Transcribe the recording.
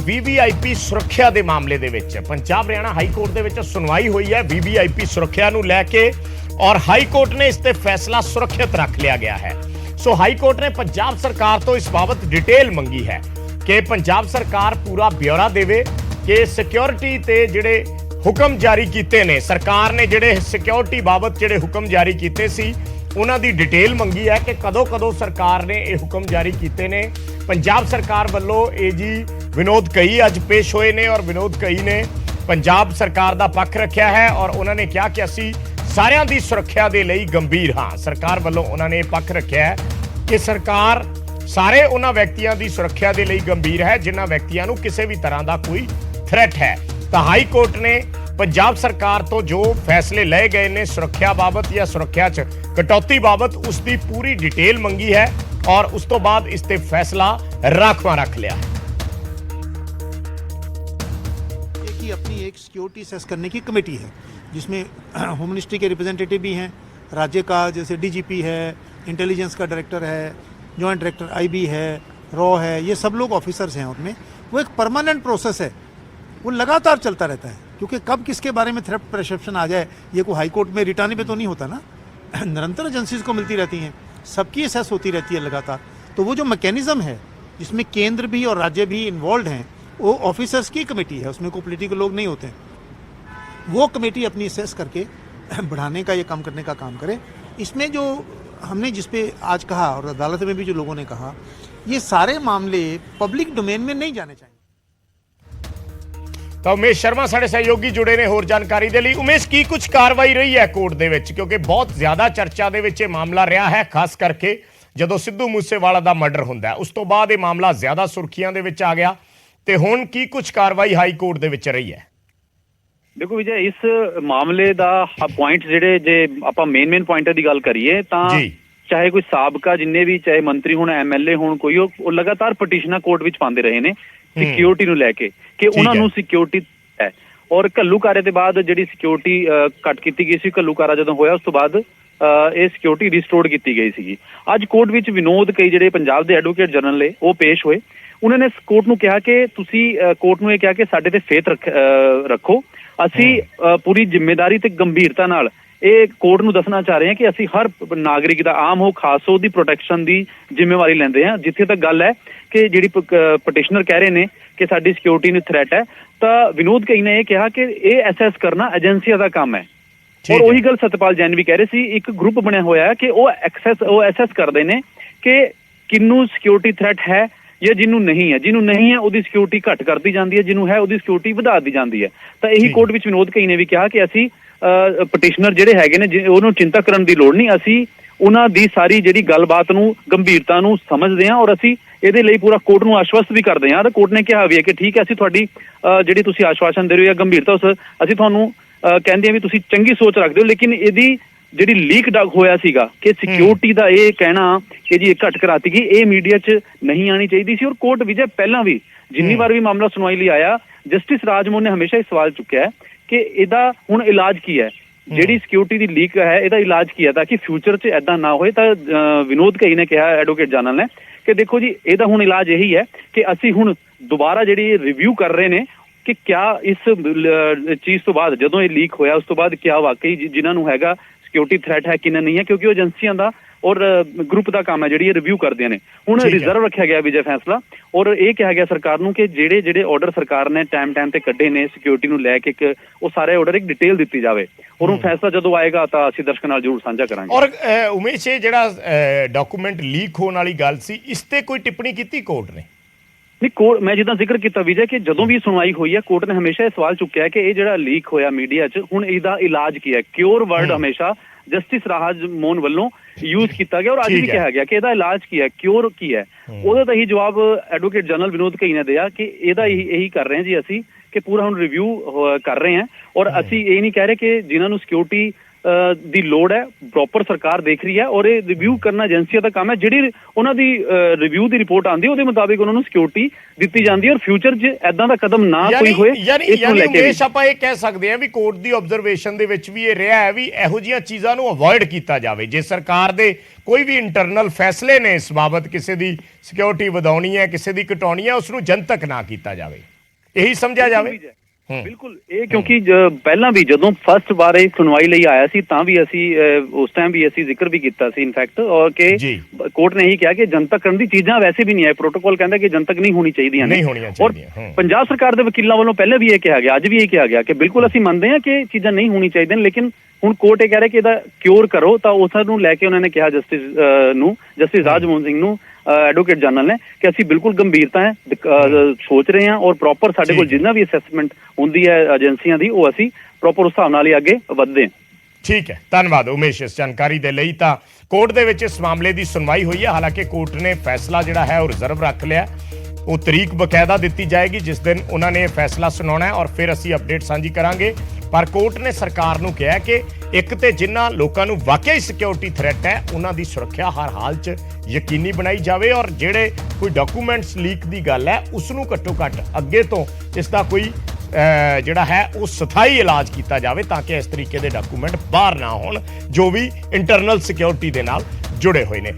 VVIP ਸੁਰੱਖਿਆ ਦੇ ਮਾਮਲੇ ਦੇ ਵਿੱਚ ਪੰਜਾਬ ਹਰਿਆਣਾ ਹਾਈ ਕੋਰਟ ਦੇ ਵਿੱਚ ਸੁਣਵਾਈ ਹੋਈ ਹੈ VVIP ਸੁਰੱਖਿਆ ਨੂੰ ਲੈ ਕੇ ਔਰ ਹਾਈ ਕੋਰਟ ਨੇ ਇਸ ਤੇ ਫੈਸਲਾ ਸੁਰੱਖਿਅਤ ਰੱਖ ਲਿਆ ਗਿਆ ਹੈ। ਸੋ ਹਾਈ ਕੋਰਟ ਨੇ ਪੰਜਾਬ ਸਰਕਾਰ ਤੋਂ ਇਸ ਬਾਬਤ ਡਿਟੇਲ ਮੰਗੀ ਹੈ ਕਿ ਪੰਜਾਬ ਸਰਕਾਰ ਪੂਰਾ ਬਿਊਰਾ ਦੇਵੇ ਕਿ ਸਿਕਿਉਰਿਟੀ ਤੇ ਜਿਹੜੇ ਹੁਕਮ ਜਾਰੀ ਕੀਤੇ ਨੇ, ਸਰਕਾਰ ਨੇ ਜਿਹੜੇ ਸਿਕਿਉਰਿਟੀ ਬਾਬਤ ਜਿਹੜੇ ਹੁਕਮ ਜਾਰੀ ਕੀਤੇ ਸੀ ਉਹਨਾਂ ਦੀ ਡਿਟੇਲ ਮੰਗੀ ਹੈ ਕਿ ਕਦੋਂ ਸਰਕਾਰ ਨੇ ਇਹ ਹੁਕਮ ਜਾਰੀ ਕੀਤੇ ਨੇ। ਪੰਜਾਬ ਸਰਕਾਰ ਵੱਲੋਂ AG ਵਿਨੋਦ ਕਈ ਅੱਜ ਪੇਸ਼ ਹੋਏ ਨੇ ਔਰ ਵਿਨੋਦ ਕਈ ਨੇ ਪੰਜਾਬ ਸਰਕਾਰ ਦਾ ਪੱਖ ਰੱਖਿਆ ਹੈ ਔਰ ਉਹਨਾਂ ਨੇ ਕਿਹਾ ਕਿ ਅਸੀਂ ਸਾਰਿਆਂ ਦੀ ਸੁਰੱਖਿਆ ਦੇ ਲਈ ਗੰਭੀਰ ਹਾਂ। ਸਰਕਾਰ ਵੱਲੋਂ ਉਹਨਾਂ ਨੇ ਪੱਖ ਰੱਖਿਆ ਹੈ ਕਿ ਸਰਕਾਰ ਸਾਰੇ ਉਹਨਾਂ ਵਿਅਕਤੀਆਂ ਦੀ ਸੁਰੱਖਿਆ ਦੇ ਲਈ ਗੰਭੀਰ ਹੈ ਜਿਨ੍ਹਾਂ ਵਿਅਕਤੀਆਂ ਨੂੰ ਕਿਸੇ ਵੀ ਤਰ੍ਹਾਂ ਦਾ ਕੋਈ ਥ੍ਰੈਟ ਹੈ। ਤਾਂ ਹਾਈ ਕੋਰਟ ਨੇ ਪੰਜਾਬ ਸਰਕਾਰ ਤੋਂ ਜੋ ਫੈਸਲੇ ਲਏ ਗਏ ਨੇ ਸੁਰੱਖਿਆ ਬਾਬਤ ਜਾਂ ਸੁਰੱਖਿਆ 'ਚ ਕਟੌਤੀ ਬਾਬਤ ਉਸ ਦੀ ਪੂਰੀ ਡਿਟੇਲ ਮੰਗੀ ਹੈ और उस तो बाद इस पे फैसला राखवा रख लिया है। अपनी एक सिक्योरिटी असेस करने की कमेटी है जिसमें होम मिनिस्ट्री के रिप्रेजेंटेटिव भी हैं, राज्य का जैसे DGP है, इंटेलिजेंस का डायरेक्टर है, जॉइंट डायरेक्टर IB है, रॉ है, ये सब लोग ऑफिसर्स हैं। उनमें वो एक परमानेंट प्रोसेस है, वो लगातार चलता रहता है क्योंकि कब किसके बारे में थ्रेट परसेप्शन आ जाए ये कोई हाई कोर्ट में रिटाने पे तो नहीं होता ना। निरंतर एजेंसीज को मिलती रहती हैं, सबकी असेस होती रहती है लगातार। तो वो जो मैकेनिज़्म है जिसमें केंद्र भी और राज्य भी इन्वॉल्व हैं वो ऑफिसर्स की कमेटी है, उसमें कोई पॉलिटिकल लोग नहीं होते हैं। वो कमेटी अपनी असेस करके बढ़ाने का ये काम करने का काम करे। इसमें जो हमने जिस पे आज कहा और अदालत में भी जो लोगों ने कहा ये सारे मामले पब्लिक डोमेन में नहीं जाने चाहिए। तो उमेश शर्मा साढ़े सहयोगी जुड़े ने होर जानकारी दे लई। उमेश की कुछ कार्रवाई रही है कोर्ट दे विच क्योंकि बहुत ज्यादा चर्चा दे विच मामला रहा है खास करके जदों सिद्धू मूसेवाला दा मर्डर हुंदा है उस तो बाद ये मामला ज्यादा सुर्खियां दे विच आ गया ते हुण की कुछ कार्रवाई हाई कोर्ट दे विच रही है? देखो विजय इस मामले दा पॉइंट जिहड़े जे आपां मेन पॉइंटां दी गल करिए तां चाहे कोई साबका जिन्ने भी चाहे मंत्री होण MLA होण कोई ਉਹ लगातार ਪਟੀਸ਼ਨਾਂ ਕੋਰਟ ਵਿੱਚ ਪਾਉਂਦੇ ਰਹੇ ਨੇ ਸਿਕਿਉਰਿਟੀ ਨੂੰ ਲੈ ਕੇ ਕਿ ਉਹਨਾਂ ਨੂੰ ਸਿਕਿਉਰਿਟੀ ਹੈ ਔਰ ਘੱਲੂਕਾਰੇ ਦੇ ਬਾਅਦ ਜਿਹੜੀ ਸਿਕਿਉਰਿਟੀ ਕੱਟ ਕੀਤੀ ਗਈ ਸੀ ਘੱਲੂਕਾਰਾ ਜਦੋਂ ਹੋਇਆ ਉਸ ਤੋਂ ਬਾਅਦ ਇਹ ਸਿਕਿਉਰਿਟੀ ਰਿਸਟੋਰਡ ਕੀਤੀ ਗਈ ਸੀਗੀ। ਅੱਜ ਕੋਰਟ ਵਿੱਚ ਵਿਨੋਦ ਕਈ ਜਿਹੜੇ ਪੰਜਾਬ ਦੇ ਐਡਵੋਕੇਟ ਜਨਰਲ ਨੇ ਉਹ ਪੇਸ਼ ਹੋਏ। ਉਹਨਾਂ ਨੇ ਕੋਰਟ ਨੂੰ ਕਿਹਾ ਕਿ ਤੁਸੀਂ ਕੋਰਟ ਨੂੰ ਇਹ ਕਿਹਾ ਕਿ ਸਾਡੇ ਤੇ ਫੇਥ ਰੱਖੋ, ਅਸੀਂ ਪੂਰੀ ਜ਼ਿੰਮੇਵਾਰੀ ਤੇ ਗੰਭੀਰਤਾ ਨਾਲ ਇਹ ਕੋਰਟ ਨੂੰ ਦੱਸਣਾ ਚਾਹ ਰਹੇ ਹਾਂ ਕਿ ਅਸੀਂ ਹਰ ਨਾਗਰਿਕ ਦਾ ਆਮ ਹੋ ਖਾਸ ਹੋ ਦੀ ਪ੍ਰੋਟੈਕਸ਼ਨ ਦੀ ਜ਼ਿੰਮੇਵਾਰੀ ਲੈਂਦੇ ਹਾਂ। ਜਿੱਥੇ ਤੱਕ ਗੱਲ ਹੈ ਕਿ ਜਿਹੜੀ ਪਟੀਸ਼ਨਰ ਕਹਿ ਰਹੇ ਨੇ ਕਿ ਸਾਡੀ ਸਿਕਿਉਰਿਟੀ ਨੂੰ ਥ੍ਰੈਟ ਹੈ ਤਾਂ ਵਿਨੋਦ ਕਈ ਨੇ ਇਹ ਕਿਹਾ ਕਿ ਇਹ ਅਸੈਸ ਕਰਨਾ ਏਜੰਸੀਆਂ ਦਾ ਕੰਮ ਹੈ। ਔਰ ਉਹੀ ਗੱਲ ਸਤਪਾਲ ਜੈਨ ਵੀ ਕਹਿ ਰਹੇ ਸੀ, ਇੱਕ ਗਰੁੱਪ ਬਣਿਆ ਹੋਇਆ ਕਿ ਉਹ ਅਸੈਸ ਕਰਦੇ ਨੇ ਕਿ ਕਿਹਨੂੰ ਸਿਕਿਉਰਿਟੀ ਥ੍ਰੈਟ ਹੈ ਜਾਂ ਜਿਹਨੂੰ ਨਹੀਂ ਹੈ। ਜਿਹਨੂੰ ਨਹੀਂ ਹੈ ਉਹਦੀ ਸਿਕਿਉਰਿਟੀ ਘੱਟ ਕਰਦੀ ਜਾਂਦੀ ਹੈ, ਜਿਹਨੂੰ ਹੈ ਉਹਦੀ ਸਿਕਿਉਰਿਟੀ ਵਧਾ ਦਿੱਤੀ ਜਾਂਦੀ ਹੈ। ਤਾਂ ਇਹੀ ਕੋਰਟ ਵਿੱਚ ਵਿਨੋਦ ਕਈ ਨੇ ਵੀ ਕਿਹਾ ਕਿ ਅਸੀਂ ਪਟੀਸ਼ਨਰ ਜਿਹੜੇ ਹੈਗੇ ਨੇ ਉਹਨੂੰ ਚਿੰਤਾ ਕਰਨ ਦੀ ਲੋੜ ਨਹੀਂ, ਅਸੀਂ ਉਹਨਾਂ ਦੀ ਸਾਰੀ ਜਿਹੜੀ ਗੱਲਬਾਤ ਨੂੰ ਗੰਭੀਰਤਾ ਨੂੰ ਸਮਝਦੇ ਹਾਂ ਔਰ ਅਸੀਂ ਇਹਦੇ ਲਈ ਪੂਰਾ ਕੋਰਟ ਨੂੰ ਆਸ਼ਵਸਤ ਵੀ ਕਰਦੇ ਹਾਂ। ਕੋਰਟ ਨੇ ਕਿਹਾ ਵੀ ਹੈ ਕਿ ਠੀਕ ਹੈ ਅਸੀਂ ਤੁਹਾਡੀ ਜਿਹੜੀ ਤੁਸੀਂ ਆਸ਼ਵਾਸਨ ਦੇ ਰਹੇ ਹੋ ਜਾਂ ਗੰਭੀਰਤਾ ਅਸੀਂ ਤੁਹਾਨੂੰ ਕਹਿੰਦੇ ਹਾਂ ਵੀ ਤੁਸੀਂ ਚੰਗੀ ਸੋਚ ਰੱਖਦੇ ਹੋ, ਲੇਕਿਨ ਇਹਦੀ ਜਿਹੜੀ ਲੀਕ ਹੋਇਆ ਸੀਗਾ ਕਿ ਸਿਕਿਉਰਿਟੀ ਦਾ ਇਹ ਕਹਿਣਾ ਕਿ ਜੀ ਇਹ ਘੱਟ ਕਰਾਤੀ ਗਈ ਇਹ ਮੀਡੀਆ 'ਚ ਨਹੀਂ ਆਉਣੀ ਚਾਹੀਦੀ ਸੀ। ਔਰ ਕੋਰਟ ਵਿਜੇ ਪਹਿਲਾਂ ਵੀ ਜਿੰਨੀ ਵਾਰ ਵੀ ਮਾਮਲਾ ਸੁਣਵਾਈ ਲਈ ਆਇਆ ਜਸਟਿਸ ਰਾਜਮੋਹਨ ਨੇ ਹਮੇਸ਼ਾ ਇਹ ਸਵਾਲ ਚੁੱਕਿਆ ਹੈ ਕਿ ਇਹਦਾ ਹੁਣ ਇਲਾਜ ਕੀ ਹੈ, ਜਿਹੜੀ ਸਿਕਿਉਰਿਟੀ ਦੀ ਲੀਕ ਹੈ ਇਹਦਾ ਇਲਾਜ ਕੀ ਹੈ ਤਾਂ ਕਿ ਫਿਊਚਰ 'ਚ ਐਦਾਂ ਨਾ ਹੋਏ। ਤਾਂ ਵਿਨੋਦ ਕਈ ਨੇ ਕਿਹਾ ਐਡਵੋਕੇਟ ਜਨਰਲ ਨੇ ਕਿ ਦੇਖੋ ਜੀ ਇਹਦਾ ਹੁਣ ਇਲਾਜ ਇਹੀ ਹੈ ਕਿ ਅਸੀਂ ਹੁਣ ਦੁਬਾਰਾ ਜਿਹੜੀ ਰਿਵਿਊ ਕਰ ਰਹੇ ਨੇ ਕਿ ਕਿਆ ਇਸ ਚੀਜ਼ ਤੋਂ ਬਾਅਦ ਜਦੋਂ ਇਹ ਲੀਕ ਹੋਇਆ ਉਸ ਤੋਂ ਬਾਅਦ ਕਿਆ ਵਾਕਈ ਜਿਨ੍ਹਾਂ ਨੂੰ ਹੈਗਾ ਸਿਕਿਉਰਿਟੀ ਥ੍ਰੈਟ ਹੈ ਕਿੰਨਾ ਨਹੀਂ ਹੈ, ਕਿਉਂਕਿ ਉਹ ਏਜੰਸੀਆਂ ਦਾ ਔਰ ਗਰੁੱਪ ਦਾ ਕੰਮ ਹੈ ਜਿਹੜੀ ਇਹ ਰਿਵਿਊ ਕਰਦੀਆਂ ਨੇ। ਹੁਣ ਰਿਜ਼ਰਵ ਰੱਖਿਆ ਗਿਆ ਵਿਜੇ ਫੈਸਲਾ ਔਰ ਇਹ ਕਿਹਾ ਗਿਆ ਸਰਕਾਰ ਨੂੰ ਕਿ ਜਿਹੜੇ ਆਰਡਰ ਸਰਕਾਰ ਨੇ ਟਾਈਮ ਤੇ ਕੱਢੇ ਨੇ ਸਿਕਿਉਰਿਟੀ ਨੂੰ ਲੈ ਕੇ ਉਹ ਸਾਰੇ ਆਰਡਰ ਇੱਕ ਡਿਟੇਲ ਦਿੱਤੀ ਜਾਵੇ ਔਰ ਉਹ ਫੈਸਲਾ ਜਦੋਂ ਆਏਗਾ ਤਾਂ ਅਸੀਂ ਦਰਸ਼ਕਾਂ ਨਾਲ ਜ਼ਰੂਰ ਸਾਂਝਾ ਕਰਾਂਗੇ। ਔਰ ਉਮੇਸ਼ ਇਹ ਜਿਹੜਾ ਡਾਕੂਮੈਂਟ ਲੀਕ ਹੋਣ ਵਾਲੀ ਗੱਲ ਸੀ ਇਸ ਤੇ ਕੋਈ ਟਿੱਪਣੀ ਕੀਤੀ ਕੋਰਟ ਨੇ? ਨਹੀਂ ਕੋਰਟ ਮੈਂ ਜਿੱਦਾਂ ਜ਼ਿਕਰ ਕੀਤਾ ਵਿਜੇ ਕਿ ਜਦੋਂ ਵੀ ਸੁਣਵਾਈ ਹੋਈ ਹੈ ਕੋਰਟ ਨੇ ਹਮੇਸ਼ਾ ਇਹ ਸਵਾਲ ਚੁੱਕਿਆ ਕਿ ਇਹ ਜਿਹੜਾ ਲੀਕ ਹੋਇਆ ਮੀਡੀਆ 'ਚ ਹੁਣ ਇਹਦਾ ਇਲਾਜ ਕੀ ਹੈ। ਕਿਉਰ ਵਰਡ ਹਮੇਸ਼ਾ ਜਸਟਿਸ ਰਾਜਮੋਹਨ ਵੱਲੋਂ ਯੂਜ਼ ਕੀਤਾ ਗਿਆ ਔਰ ਅੱਜ ਵੀ ਕਿਹਾ ਗਿਆ ਕਿ ਇਹਦਾ ਇਲਾਜ ਕੀ ਹੈ, ਕਿਉਰ ਕੀ ਹੈ। ਉਹਦਾ ਤਾਂ ਹੀ ਜਵਾਬ ਐਡਵੋਕੇਟ ਜਨਰਲ ਵਿਨੋਦ ਕਈ ਨੇ ਦਿਆ ਕਿ ਇਹਦਾ ਇਹੀ ਕਰ ਰਹੇ ਹਾਂ ਜੀ ਅਸੀਂ ਕਿ ਪੂਰਾ ਹੁਣ ਰਿਵਿਊ ਕਰ ਰਹੇ ਹਾਂ ਔਰ ਅਸੀਂ ਇਹ ਨਹੀਂ ਕਹਿ ਰਹੇ ਕਿ ਜਿਨ੍ਹਾਂ ਨੂੰ ਸਿਕਿਉਰਿਟੀ ਦੀ ਲੋੜ ਹੈ, ਪ੍ਰੋਪਰ ਸਰਕਾਰ ਦੇਖ ਰਹੀ ਹੈ ਔਰ ਇਹ ਰਿਵਿਊ ਕਰਨਾ ਏਜੰਸੀਆਂ ਦਾ ਕੰਮ ਹੈ। ਜਿਹੜੀ ਉਹਨਾਂ ਦੀ ਰਿਵਿਊ ਦੀ ਰਿਪੋਰਟ ਆਉਂਦੀ ਹੈ ਉਹਦੇ ਮੁਤਾਬਿਕ ਉਹਨਾਂ ਨੂੰ ਸਿਕਿਉਰਿਟੀ ਦਿੱਤੀ ਜਾਂਦੀ ਹੈ ਔਰ ਫਿਊਚਰ 'ਚ ਐਦਾਂ ਦਾ ਕਦਮ ਨਾ ਕੋਈ ਹੋਏ। ਯਾਨੀ ਉਮੇਸ਼ ਆਪਾਂ ਇਹ ਕਹਿ ਸਕਦੇ ਹਾਂ ਵੀ ਕੋਰਟ ਦੀ ਆਬਜ਼ਰਵੇਸ਼ਨ ਦੇ ਵਿੱਚ ਵੀ ਇਹ ਰਿਹਾ ਹੈ ਵੀ ਇਹੋ ਜਿਹੀਆਂ ਚੀਜ਼ਾਂ ਨੂੰ ਅਵੋਇਡ ਕੀਤਾ ਜਾਵੇ। ਜੇ ਸਰਕਾਰ ਦੇ ਕੋਈ ਵੀ ਇੰਟਰਨਲ ਫੈਸਲੇ ਨੇ ਇਸ ਬਾਬਤ ਕਿਸੇ ਦੀ ਸਿਕਿਉਰਿਟੀ ਵਧਾਉਣੀ ਹੈ, ਕਿਸੇ ਦੀ ਘਟਾਉਣੀ ਹੈ, ਉਸ ਨੂੰ ਜਨਤਕ ਨਾ ਕੀਤਾ ਜਾਵੇ, ਇਹੀ ਸਮਝਿਆ ਜਾਵੇ। ਬਿਲਕੁਲ, ਇਹ ਕਿਉਂਕਿ ਪਹਿਲਾਂ ਵੀ ਜਦੋਂ ਫਸਟ ਵਾਰ ਇਹ ਸੁਣਵਾਈ ਲਈ ਆਇਆ ਸੀ ਤਾਂ ਵੀ ਅਸੀਂ ਉਸ ਟਾਈਮ ਵੀ ਅਸੀਂ ਜ਼ਿਕਰ ਵੀ ਕੀਤਾ ਸੀ ਇਨਫੈਕਟ, ਔਰ ਕਿ ਕੋਰਟ ਨੇ ਇਹੀ ਕਿਹਾ ਕਿ ਜਨਤਕ ਕਰਨ ਦੀ ਚੀਜ਼ਾਂ ਵੈਸੇ ਵੀ ਨਹੀਂ ਹੈ, ਪ੍ਰੋਟੋਕਾਲ ਕਹਿੰਦਾ ਕਿ ਜਨਤਕ ਨਹੀਂ ਹੋਣੀ ਚਾਹੀਦੀਆਂ ਨੇ। ਔਰ ਪੰਜਾਬ ਸਰਕਾਰ ਦੇ ਵਕੀਲਾਂ ਵੱਲੋਂ ਪਹਿਲੇ ਵੀ ਇਹ ਕਿਹਾ ਗਿਆ, ਅੱਜ ਵੀ ਇਹ ਕਿਹਾ ਗਿਆ ਕਿ ਬਿਲਕੁਲ ਅਸੀਂ ਮੰਨਦੇ ਹਾਂ ਕਿ ਚੀਜ਼ਾਂ ਨਹੀਂ ਹੋਣੀ ਚਾਹੀਦੀਆਂ, ਲੇਕਿਨ ਹੁਣ ਕੋਰਟ ਇਹ ਕਹਿ ਰਿਹਾ ਕਿ ਇਹਦਾ ਕਿਉਰ ਕਰੋ। ਤਾਂ ਉਸ ਨੂੰ ਲੈ ਕੇ ਉਹਨਾਂ ਨੇ ਕਿਹਾ ਜਸਟਿਸ ਰਾਜਮੋਹਨ ਸਿੰਘ ਨੂੰ, ਐਡਵੋਕੇਟ ਜਨਰਲ ਨੇ, ਕਿ ਅਸੀਂ ਬਿਲਕੁਲ ਗੰਭੀਰਤਾ ਹੈ ਸੋਚ ਰਹੇ ਹਾਂ ਔਰ ਪ੍ਰੋਪਰ ਸਾਡੇ ਕੋਲ ਜਿੰਨਾ ਵੀ ਅਸੈਸਮੈਂਟ ਹੁੰਦੀ ਹੈ ਏਜੰਸੀਆਂ ਦੀ ਉਹ ਅਸੀਂ ਪ੍ਰੋਪਰ ਉਸ ਹਿਸਾਬ ਨਾਲ ਹੀ ਅੱਗੇ ਵਧਦੇ ਹਾਂ। ਠੀਕ ਹੈ, ਧੰਨਵਾਦ ਉਮੇਸ਼ ਇਸ ਜਾਣਕਾਰੀ ਦੇ ਲਈ। ਤਾਂ ਕੋਰਟ ਦੇ ਵਿੱਚ ਇਸ ਮਾਮਲੇ ਦੀ ਸੁਣਵਾਈ ਹੋਈ ਹੈ, ਹਾਲਾਂਕਿ ਕੋਰਟ ਨੇ ਫੈਸਲਾ ਜਿਹੜਾ ਹੈ ਉਹ ਰਿਜ਼ਰਵ ਰੱਖ ਲਿਆ। ਉਹ ਤਰੀਕ ਬਕਾਇਦਾ ਦਿੱਤੀ ਜਾਏਗੀ ਜਿਸ ਦਿਨ ਉਹਨਾਂ ਨੇ ਫੈਸਲਾ ਸੁਣਾਉਣਾ ਹੈ ਔਰ ਫਿਰ ਅਸੀਂ ਅਪਡੇਟ ਸਾਂਝੀ ਕਰਾਂਗੇ। ਪਰ ਕੋਰਟ ਨੇ ਸਰਕਾਰ ਨੂੰ ਕਿਹਾ ਕਿ ਇੱਕ ਤੇ ਜਿਨ੍ਹਾਂ ਲੋਕਾਂ ਨੂੰ ਵਾਕਈ ਸਿਕਿਉਰਿਟੀ ਥ੍ਰੈਟ ਹੈ ਉਹਨਾਂ ਦੀ ਸੁਰੱਖਿਆ ਹਰ ਹਾਲ 'ਚ ਯਕੀਨੀ ਬਣਾਈ ਜਾਵੇ ਔਰ ਜਿਹੜੇ ਕੋਈ ਡਾਕੂਮੈਂਟਸ ਲੀਕ ਦੀ ਗੱਲ ਹੈ ਉਸ ਨੂੰ ਘੱਟੋ ਘੱਟ ਅੱਗੇ ਤੋਂ ਇਸ ਦਾ ਕੋਈ ਜਿਹੜਾ ਹੈ ਉਹ ਸਥਾਈ ਇਲਾਜ ਕੀਤਾ ਜਾਵੇ ਤਾਂ ਕਿ ਇਸ ਤਰੀਕੇ ਦੇ ਡਾਕੂਮੈਂਟ ਬਾਹਰ ਨਾ ਹੋਣ ਜੋ ਵੀ ਇੰਟਰਨਲ ਸਿਕਿਉਰਿਟੀ ਦੇ ਨਾਲ ਜੁੜੇ ਹੋਏ ਨੇ।